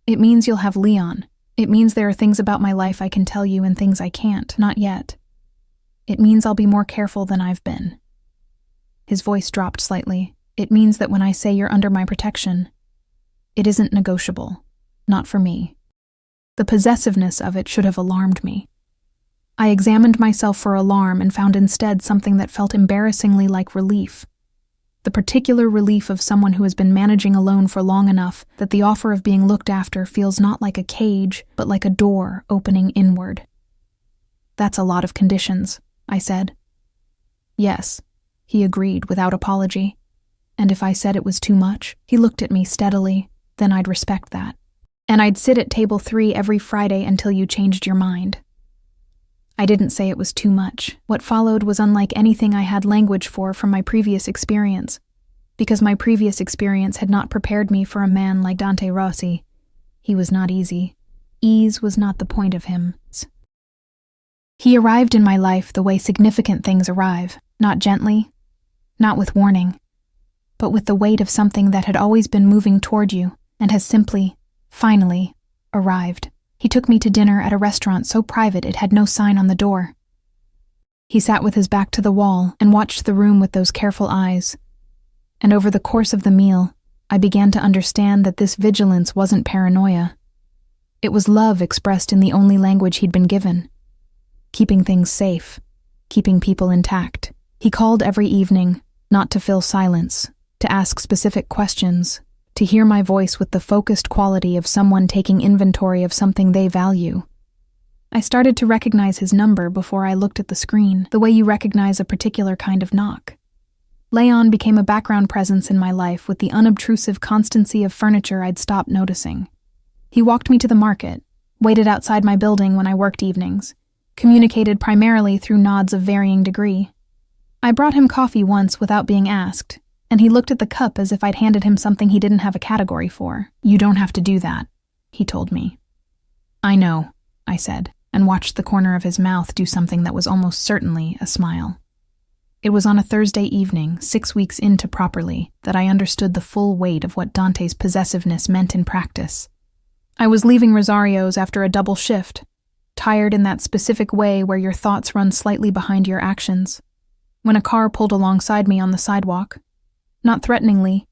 It means you'll have Leon. It means there are things about my life I can tell you and things I can't, not yet. It means I'll be more careful than I've been. His voice dropped slightly. It means that when I say you're under my protection, it isn't negotiable. Not for me. The possessiveness of it should have alarmed me. I examined myself for alarm and found instead something that felt embarrassingly like relief. The particular relief of someone who has been managing alone for long enough that the offer of being looked after feels not like a cage, but like a door opening inward. That's a lot of conditions, I said. Yes, he agreed without apology. And if I said it was too much, he looked at me steadily, then I'd respect that. And I'd sit at table 3 every Friday until you changed your mind. I didn't say it was too much. What followed was unlike anything I had language for from my previous experience, because my previous experience had not prepared me for a man like Dante Rossi. He was not easy. Ease was not the point of him. He arrived in my life the way significant things arrive, not gently, not with warning, but with the weight of something that had always been moving toward you and has simply, finally, arrived. He took me to dinner at a restaurant so private it had no sign on the door. He sat with his back to the wall and watched the room with those careful eyes. And over the course of the meal, I began to understand that this vigilance wasn't paranoia. It was love expressed in the only language he'd been given. Keeping things safe, keeping people intact. He called every evening, not to fill silence, to ask specific questions, to hear my voice with the focused quality of someone taking inventory of something they value. I started to recognize his number before I looked at the screen, the way you recognize a particular kind of knock. Leon became a background presence in my life with the unobtrusive constancy of furniture I'd stopped noticing. He walked me to the market, waited outside my building when I worked evenings, communicated primarily through nods of varying degree. I brought him coffee once without being asked, and he looked at the cup as if I'd handed him something he didn't have a category for. You don't have to do that, he told me. I know, I said, and watched the corner of his mouth do something that was almost certainly a smile. It was on a Thursday evening, 6 weeks into Properly, that I understood the full weight of what Dante's possessiveness meant in practice. I was leaving Rosario's after a double shift, tired in that specific way where your thoughts run slightly behind your actions, when a car pulled alongside me on the sidewalk. Not threateningly,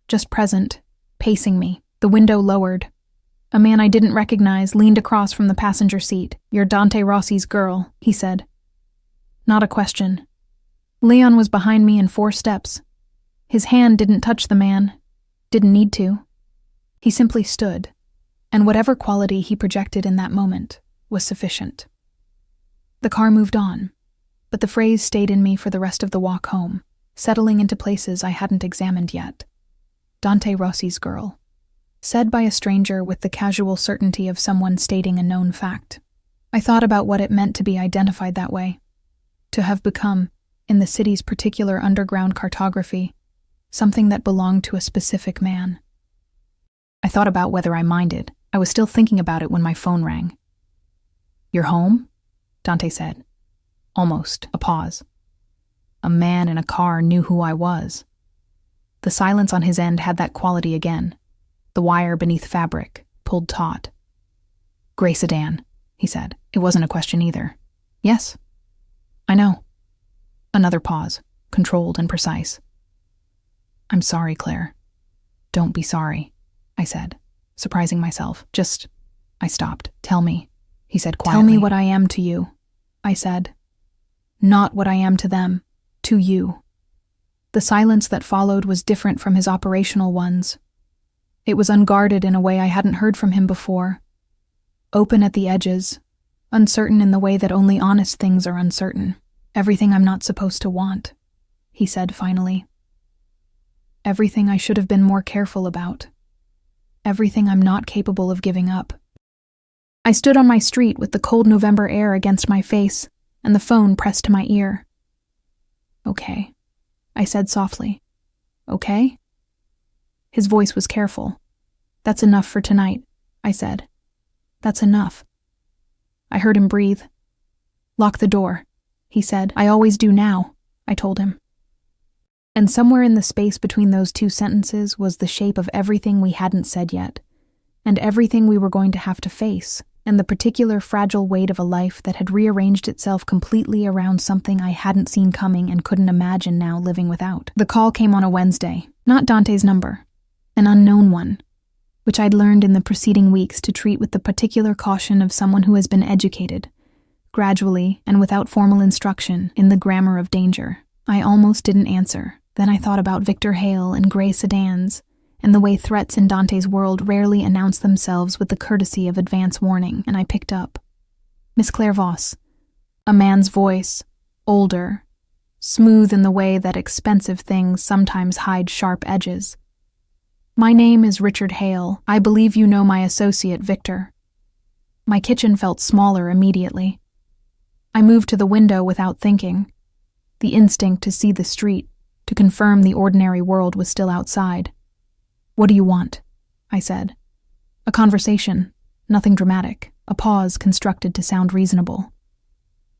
just present, pacing me, the window lowered. A man I didn't recognize leaned across from the passenger seat. "You're Dante Rossi's girl," he said. Not a question. Leon was behind me in 4 steps. His hand didn't touch the man. Didn't need to. He simply stood, and whatever quality he projected in that moment was sufficient. The car moved on, but the phrase stayed in me for the rest of the walk home, settling into places I hadn't examined yet. Dante Rossi's girl. Said by a stranger with the casual certainty of someone stating a known fact. I thought about what it meant to be identified that way. To have become, in the city's particular underground cartography, something that belonged to a specific man. I thought about whether I minded. I was still thinking about it when my phone rang. "You're home?" Dante said. Almost a pause. A man in a car knew who I was. The silence on his end had that quality again. The wire beneath fabric, pulled taut. "Gray sedan," he said. It wasn't a question either. "Yes." "I know." Another pause, controlled and precise. "I'm sorry, Claire." "Don't be sorry," I said, surprising myself. I stopped. "Tell me," he said quietly. "Tell me what I am to you," I said. "Not what I am to them, to you." The silence that followed was different from his operational ones. It was unguarded in a way I hadn't heard from him before. Open at the edges, uncertain in the way that only honest things are uncertain. "Everything I'm not supposed to want," he said finally. "Everything I should have been more careful about. Everything I'm not capable of giving up." I stood on my street with the cold November air against my face and the phone pressed to my ear. "Okay," I said softly. "Okay?" His voice was careful. "That's enough for tonight," I said. "That's enough." I heard him breathe. "Lock the door," he said. "I always do now," I told him. And somewhere in the space between those 2 sentences was the shape of everything we hadn't said yet, and everything we were going to have to face, and the particular fragile weight of a life that had rearranged itself completely around something I hadn't seen coming and couldn't imagine now living without. The call came on a Wednesday, not Dante's number, an unknown one, which I'd learned in the preceding weeks to treat with the particular caution of someone who has been educated, gradually and without formal instruction, in the grammar of danger. I almost didn't answer. Then I thought about Victor Hale and gray sedans, and the way threats in Dante's world rarely announce themselves with the courtesy of advance warning, and I picked up. "Miss Claire Voss." A man's voice, older, smooth in the way that expensive things sometimes hide sharp edges. "My name is Richard Hale. I believe you know my associate, Victor." My kitchen felt smaller immediately. I moved to the window without thinking. The instinct to see the street, to confirm the ordinary world was still outside. "What do you want?" I said. "A conversation, nothing dramatic, a pause constructed to sound reasonable.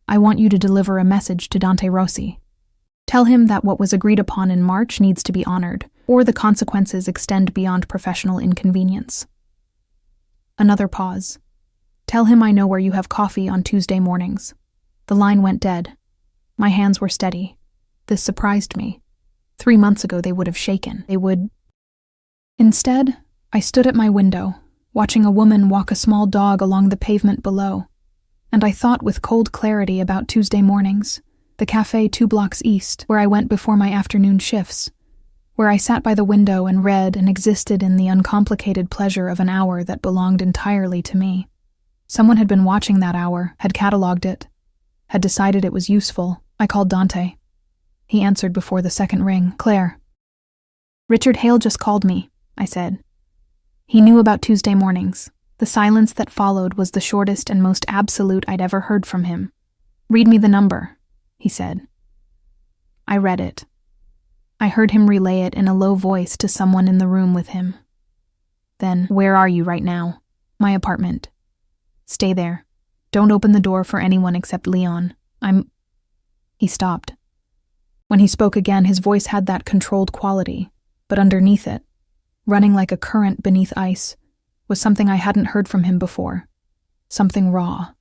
I want you to deliver a message to Dante Rossi. Tell him that what was agreed upon in March needs to be honored, or the consequences extend beyond professional inconvenience." Another pause. "Tell him I know where you have coffee on Tuesday mornings." The line went dead. My hands were steady. This surprised me. 3 months ago they would have shaken. Instead, I stood at my window, watching a woman walk a small dog along the pavement below, and I thought with cold clarity about Tuesday mornings, the cafe 2 blocks east, where I went before my afternoon shifts, where I sat by the window and read and existed in the uncomplicated pleasure of an hour that belonged entirely to me. Someone had been watching that hour, had catalogued it, had decided it was useful. I called Dante. He answered before the second ring. "Claire." "Richard Hale just called me," I said. He knew about Tuesday mornings. The silence that followed was the shortest and most absolute I'd ever heard from him. "Read me the number," he said. I read it. I heard him relay it in a low voice to someone in the room with him. Then, "Where are you right now?" "My apartment." "Stay there. Don't open the door for anyone except Leon. He stopped. When he spoke again, his voice had that controlled quality, but underneath it, running like a current beneath ice, was something I hadn't heard from him before. Something raw.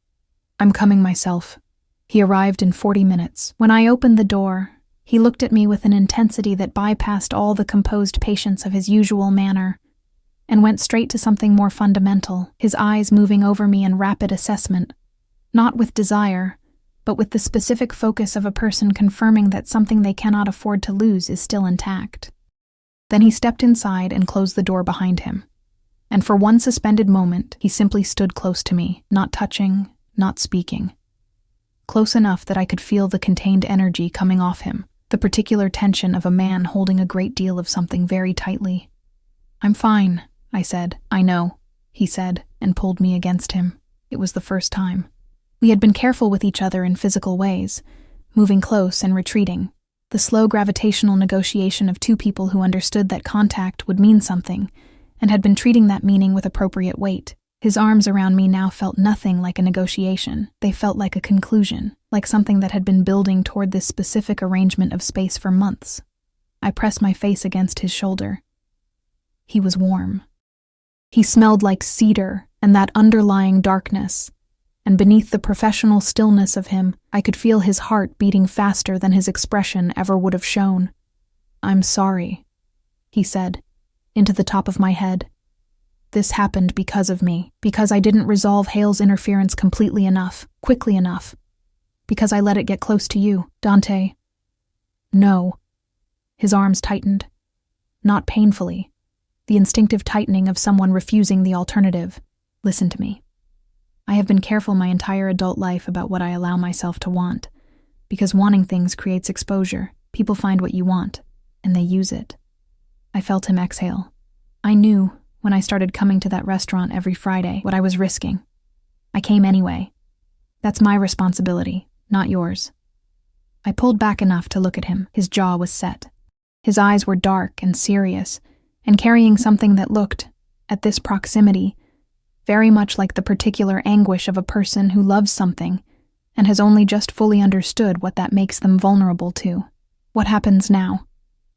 "I'm coming myself." He arrived in 40 minutes. When I opened the door, He looked at me with an intensity that bypassed all the composed patience of his usual manner and went straight to something more fundamental, his eyes moving over me in rapid assessment, not with desire, but with the specific focus of a person confirming that something they cannot afford to lose is still intact. Then he stepped inside and closed the door behind him. And for one suspended moment, he simply stood close to me, not touching, not speaking. Close enough that I could feel the contained energy coming off him, the particular tension of a man holding a great deal of something very tightly. "I'm fine," I said. "I know," he said, and pulled me against him. It was the first time. We had been careful with each other in physical ways, moving close and retreating, the slow gravitational negotiation of two people who understood that contact would mean something, and had been treating that meaning with appropriate weight. His arms around me now felt nothing like a negotiation. They felt like a conclusion, like something that had been building toward this specific arrangement of space for months. I pressed my face against his shoulder. He was warm. He smelled like cedar and that underlying darkness, and beneath the professional stillness of him, I could feel his heart beating faster than his expression ever would have shown. "I'm sorry," he said, into the top of my head. "This happened because of me, because I didn't resolve Hale's interference completely enough, quickly enough, because I let it get close to you, Dante." "No." His arms tightened. Not painfully. The instinctive tightening of someone refusing the alternative. "Listen to me. I have been careful my entire adult life about what I allow myself to want, because wanting things creates exposure. People find what you want, and they use it." I felt him exhale. I knew, when I started coming to that restaurant every Friday, what I was risking. I came anyway. That's my responsibility, not yours. I pulled back enough to look at him. His jaw was set. His eyes were dark and serious, and carrying something that looked, at this proximity, very much like the particular anguish of a person who loves something and has only just fully understood what that makes them vulnerable to. "What happens now?"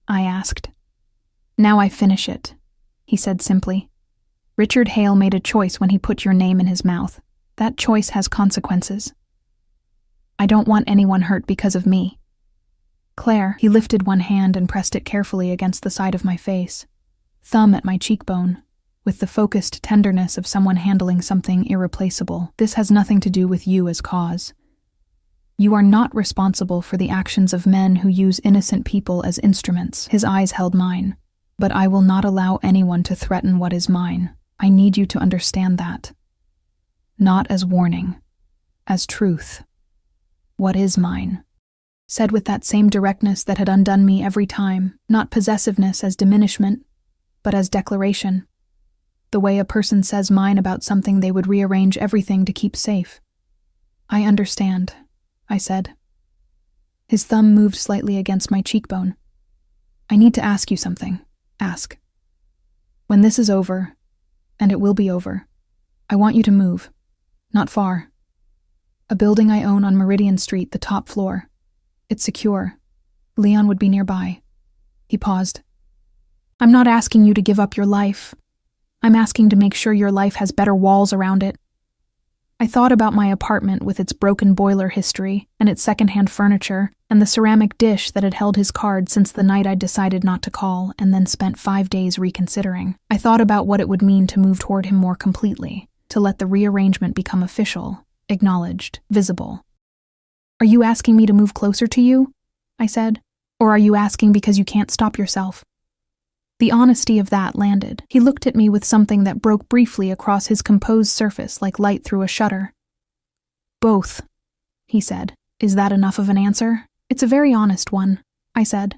I asked. "Now I finish it," he said simply. "Richard Hale made a choice when he put your name in his mouth. That choice has consequences. I don't want anyone hurt because of me." "Claire," he lifted one hand and pressed it carefully against the side of my face, thumb at my cheekbone, with the focused tenderness of someone handling something irreplaceable. "This has nothing to do with you as cause. You are not responsible for the actions of men who use innocent people as instruments." His eyes held mine. "But I will not allow anyone to threaten what is mine. I need you to understand that. Not as warning, as truth. What is mine?" Said with that same directness that had undone me every time, not possessiveness as diminishment, but as declaration. The way a person says mine about something they would rearrange everything to keep safe. "I understand," I said. His thumb moved slightly against my cheekbone. "I need to ask you something. Ask. When this is over, and it will be over, I want you to move. Not far. A building I own on Meridian Street, the top floor. It's secure. Leon would be nearby." He paused. "I'm not asking you to give up your life. I'm asking to make sure your life has better walls around it." I thought about my apartment with its broken boiler history and its secondhand furniture and the ceramic dish that had held his card since the night I decided not to call and then spent 5 days reconsidering. I thought about what it would mean to move toward him more completely, to let the rearrangement become official, acknowledged, visible. "Are you asking me to move closer to you?" I said. "Or are you asking because you can't stop yourself?" The honesty of that landed. He looked at me with something that broke briefly across his composed surface like light through a shutter. "Both," he said. "Is that enough of an answer?" "It's a very honest one," I said.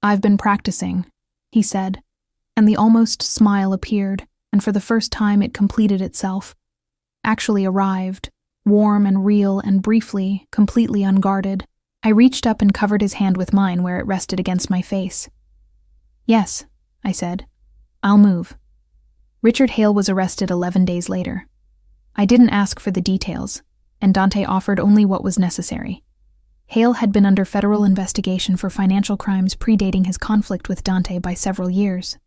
"I've been practicing," he said, and the almost smile appeared, and for the first time it completed itself. Actually arrived, warm and real and briefly, completely unguarded. I reached up and covered his hand with mine where it rested against my face. "Yes," I said. "I'll move." Richard Hale was arrested 11 days later. I didn't ask for the details, and Dante offered only what was necessary. Hale had been under federal investigation for financial crimes predating his conflict with Dante by several years.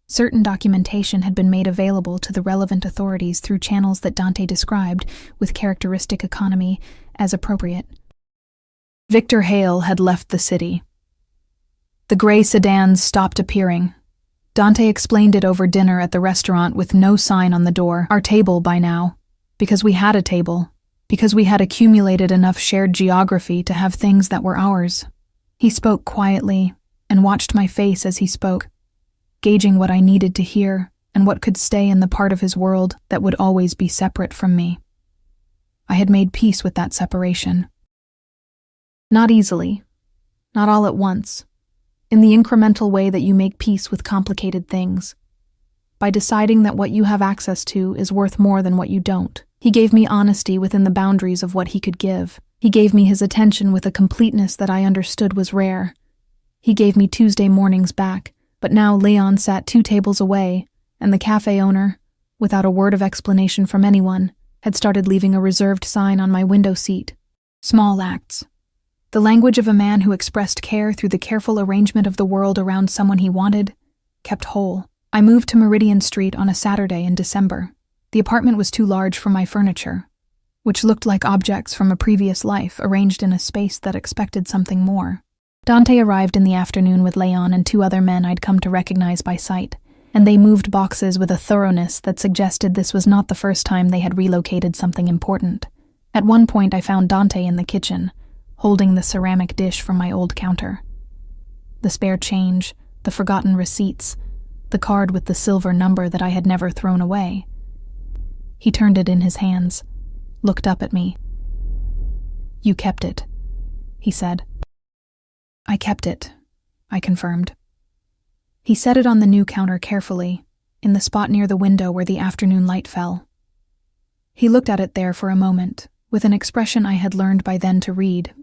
Certain documentation had been made available to the relevant authorities through channels that Dante described, with characteristic economy, as appropriate. Victor Hale had left the city. The gray sedans stopped appearing. Dante explained it over dinner at the restaurant with no sign on the door. Our table by now. Because we had a table. Because we had accumulated enough shared geography to have things that were ours. He spoke quietly and watched my face as he spoke, gauging what I needed to hear and what could stay in the part of his world that would always be separate from me. I had made peace with that separation. Not easily. Not all at once. In the incremental way that you make peace with complicated things. By deciding that what you have access to is worth more than what you don't. He gave me honesty within the boundaries of what he could give. He gave me his attention with a completeness that I understood was rare. He gave me Tuesday mornings back, but now Leon sat 2 tables away, and the cafe owner, without a word of explanation from anyone, had started leaving a reserved sign on my window seat. Small acts. The language of a man who expressed care through the careful arrangement of the world around someone he wanted, kept whole. I moved to Meridian Street on a Saturday in December. The apartment was too large for my furniture, which looked like objects from a previous life arranged in a space that expected something more. Dante arrived in the afternoon with Leon and 2 other men I'd come to recognize by sight, and they moved boxes with a thoroughness that suggested this was not the first time they had relocated something important. At one point I found Dante in the kitchen, holding the ceramic dish from my old counter. The spare change, the forgotten receipts, the card with the silver number that I had never thrown away. He turned it in his hands, looked up at me. "You kept it," he said. "I kept it," I confirmed. He set it on the new counter carefully, in the spot near the window where the afternoon light fell. He looked at it there for a moment, with an expression I had learned by then to read.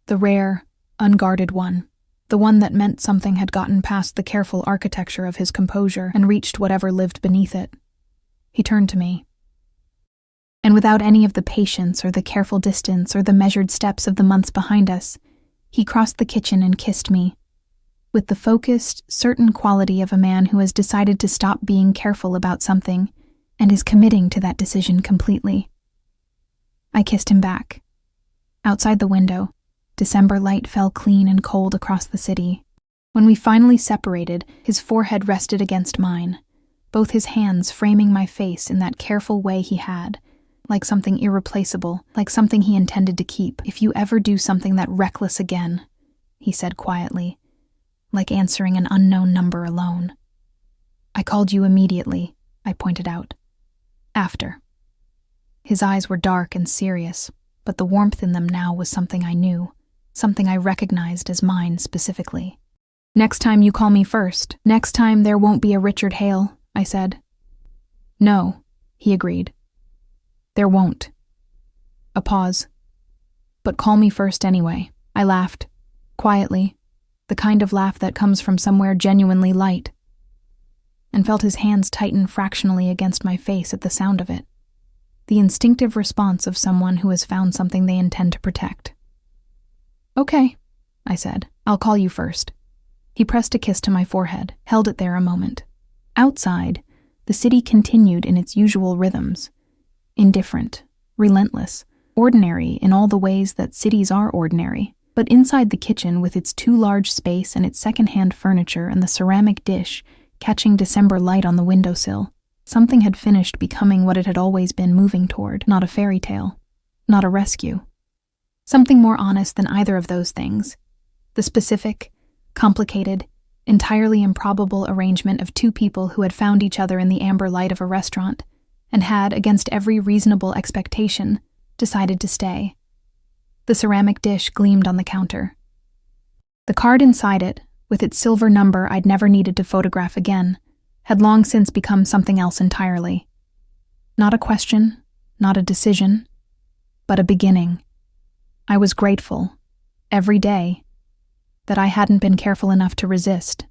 The rare, unguarded one. The one that meant something had gotten past the careful architecture of his composure and reached whatever lived beneath it. He turned to me. And without any of the patience or the careful distance or the measured steps of the months behind us, he crossed the kitchen and kissed me, with the focused, certain quality of a man who has decided to stop being careful about something and is committing to that decision completely. I kissed him back. Outside the window, December light fell clean and cold across the city. When we finally separated, his forehead rested against mine, both his hands framing my face in that careful way he had, like something irreplaceable, like something he intended to keep. "If you ever do something that reckless again," he said quietly, like answering an unknown number alone. "I called you immediately," I pointed out. "After." His eyes were dark and serious, but the warmth in them now was something I knew, something I recognized as mine specifically. "Next time you call me first. Next time there won't be a Richard Hale," I said. "No," he agreed. "There won't." A pause. "But call me first anyway." I laughed, quietly, the kind of laugh that comes from somewhere genuinely light, and felt his hands tighten fractionally against my face at the sound of it. The instinctive response of someone who has found something they intend to protect. "Okay," I said. "I'll call you first." He pressed a kiss to my forehead, held it there a moment. Outside, the city continued in its usual rhythms. Indifferent, relentless, ordinary in all the ways that cities are ordinary. But inside the kitchen, with its too large space and its second-hand furniture and the ceramic dish catching December light on the windowsill, something had finished becoming what it had always been moving toward. Not a fairy tale, not a rescue. Something more honest than either of those things. The specific, complicated, entirely improbable arrangement of 2 people who had found each other in the amber light of a restaurant and had, against every reasonable expectation, decided to stay. The ceramic dish gleamed on the counter. The card inside it, with its silver number I'd never needed to photograph again, had long since become something else entirely. Not a question, not a decision, but a beginning. I was grateful, every day, that I hadn't been careful enough to resist.